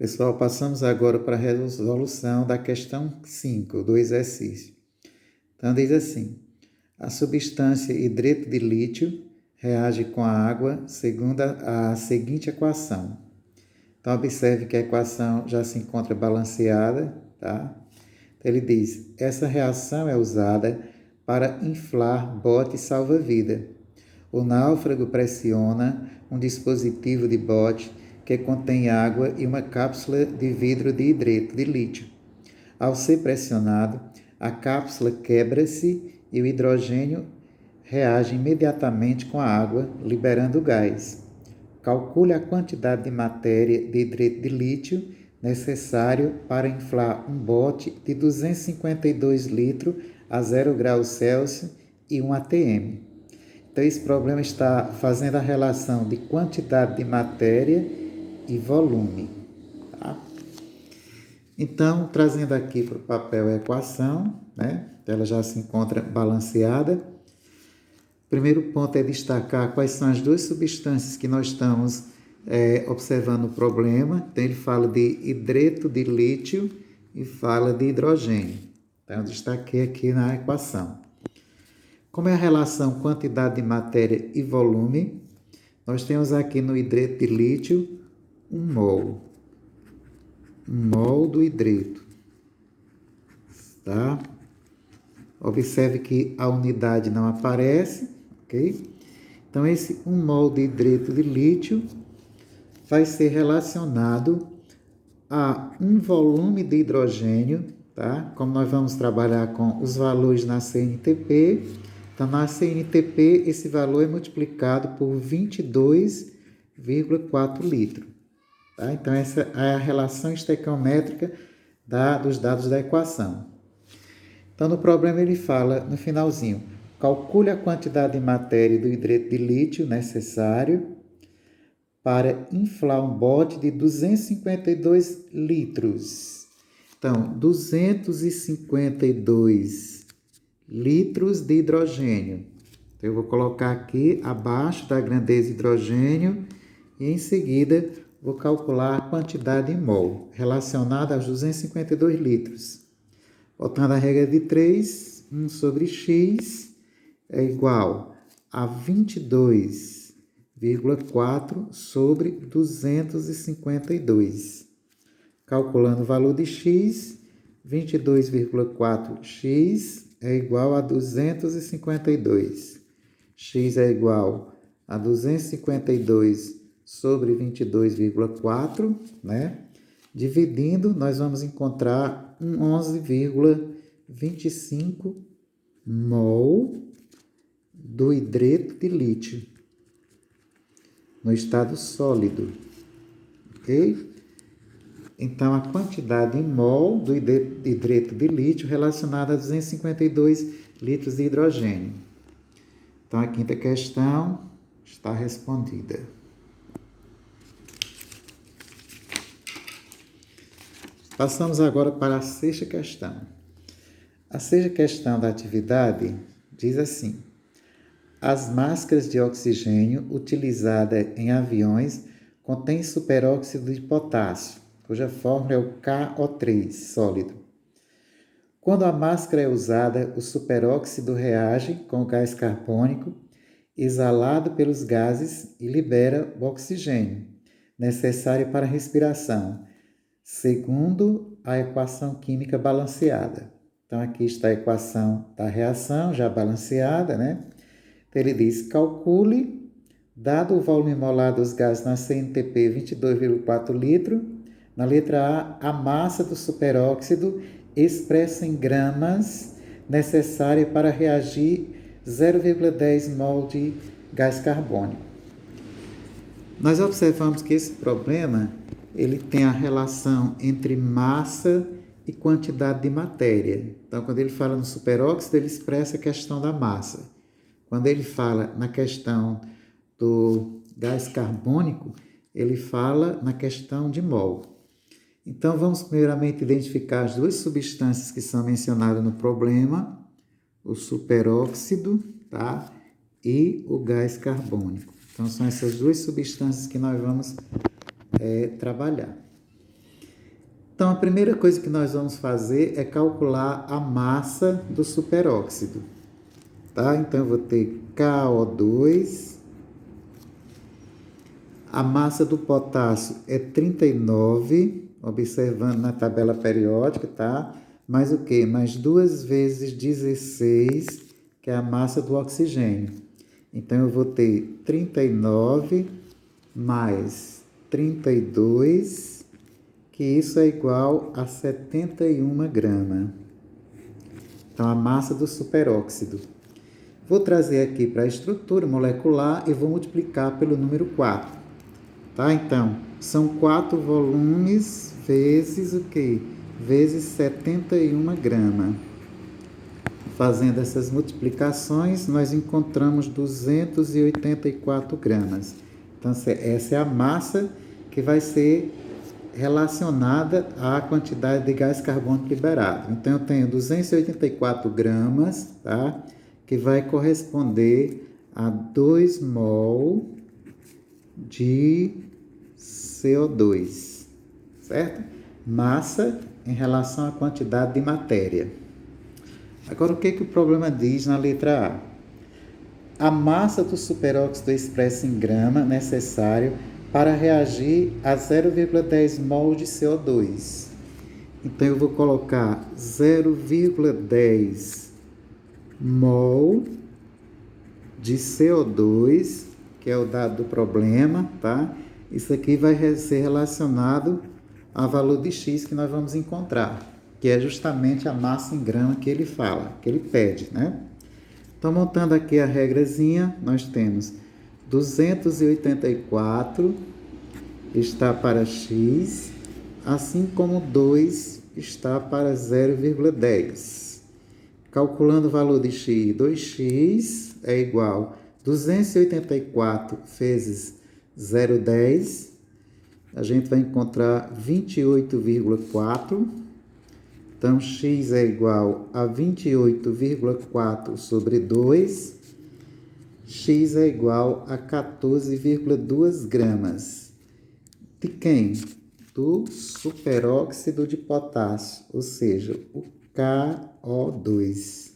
Pessoal, passamos agora para a resolução da questão 5 do exercício. Então, diz assim: a substância hidreto de lítio reage com a água segundo a seguinte equação. Então, observe que a equação já se encontra balanceada, tá? Então, ele diz: essa reação é usada para inflar bote salva-vida. O náufrago pressiona um dispositivo de bote que contém água e uma cápsula de vidro de hidreto de lítio. Ao ser pressionado, a cápsula quebra-se e o hidrogênio reage imediatamente com a água, liberando o gás. Calcule a quantidade de matéria de hidreto de lítio necessário para inflar um bote de 252 litros a 0 graus Celsius e 1 atm. Então, esse problema está fazendo a relação de quantidade de matéria e volume. Tá? Então, trazendo aqui para o papel a equação, né? Ela já se encontra balanceada. O primeiro ponto é destacar quais são as duas substâncias que nós estamos observando o problema. Então, ele fala de hidreto de lítio e fala de hidrogênio. Então, eu destaquei aqui na equação. Como é a relação quantidade de matéria e volume, nós temos aqui no hidreto de lítio 1 mol. 1 mol do hidreto. Tá? Observe que a unidade não aparece, ok? Então, esse 1 mol de hidreto de lítio vai ser relacionado a um volume de hidrogênio, tá? Como nós vamos trabalhar com os valores na CNTP, então na CNTP esse valor é multiplicado por 22,4 litros. Tá? Então, essa é a relação estequiométrica dos dados da equação. Então, no problema ele fala, no finalzinho, calcule a quantidade de matéria do hidreto de lítio necessário para inflar um bote de 252 litros. Então, 252 litros de hidrogênio. Então, eu vou colocar aqui abaixo da grandeza hidrogênio e em seguida vou calcular a quantidade em mol relacionada aos 252 litros. Voltando à regra de 3, 1 sobre x é igual a 22,4 sobre 252. Calculando o valor de x, 22,4x é igual a 252. X é igual a 252 sobre 22,4, né? Dividindo, nós vamos encontrar 11,25 mol do hidreto de lítio no estado sólido, ok? Então, a quantidade em mol do hidreto de lítio relacionada a 252 litros de hidrogênio. Então, a quinta questão está respondida. Passamos agora para a sexta questão. A sexta questão da atividade diz assim: as máscaras de oxigênio utilizadas em aviões contêm superóxido de potássio, cuja fórmula é o KO3 sólido. Quando a máscara é usada, o superóxido reage com o gás carbônico exalado pelos gases e libera o oxigênio, necessário para a respiração, segundo a equação química balanceada. Então, aqui está a equação da reação, já balanceada, né? Então, ele diz: calcule, dado o volume molar dos gases na CNTP 22,4 litros, na letra A, a massa do superóxido expressa em gramas necessária para reagir 0,10 mol de gás carbônico. Nós observamos que esse problema ele tem a relação entre massa e quantidade de matéria. Então, quando ele fala no superóxido, ele expressa a questão da massa. Quando ele fala na questão do gás carbônico, ele fala na questão de mol. Então, vamos primeiramente identificar as duas substâncias que são mencionadas no problema, o superóxido, tá? E o gás carbônico. Então, são essas duas substâncias que nós vamos trabalhar. Então, a primeira coisa que nós vamos fazer é calcular a massa do superóxido. Tá? Então, eu vou ter KO2. A massa do potássio é 39, observando na tabela periódica, tá? Mais o quê? Mais 2 vezes 16, que é a massa do oxigênio. Então, eu vou ter 39 mais 32, que isso é igual a 71 gramas. Então, a massa do superóxido. Vou trazer aqui para a estrutura molecular e vou multiplicar pelo número 4. Tá? Então, são 4 volumes vezes o quê? Vezes 71 gramas. Fazendo essas multiplicações, nós encontramos 284 gramas. Então, essa é a massa que vai ser relacionada à quantidade de gás carbônico liberado. Então, eu tenho 284 gramas, tá? Que vai corresponder a 2 mol de CO2, certo? Massa em relação à quantidade de matéria. Agora, o que o problema diz na letra A? A massa do superóxido expressa em grama necessário para reagir a 0,10 mol de CO2. Então, eu vou colocar 0,10 mol de CO2, que é o dado do problema, tá? Isso aqui vai ser relacionado ao valor de X que nós vamos encontrar, que é justamente a massa em grama que ele fala, que ele pede, né? Então, montando aqui a regrazinha, nós temos 284 está para X, assim como 2 está para 0,10. Calculando o valor de X, 2x é igual a 284 vezes 0,10, a gente vai encontrar 28,4. Então, x é igual a 28,4 sobre 2. X é igual a 14,2 gramas. De quem? Do superóxido de potássio, ou seja, o KO2.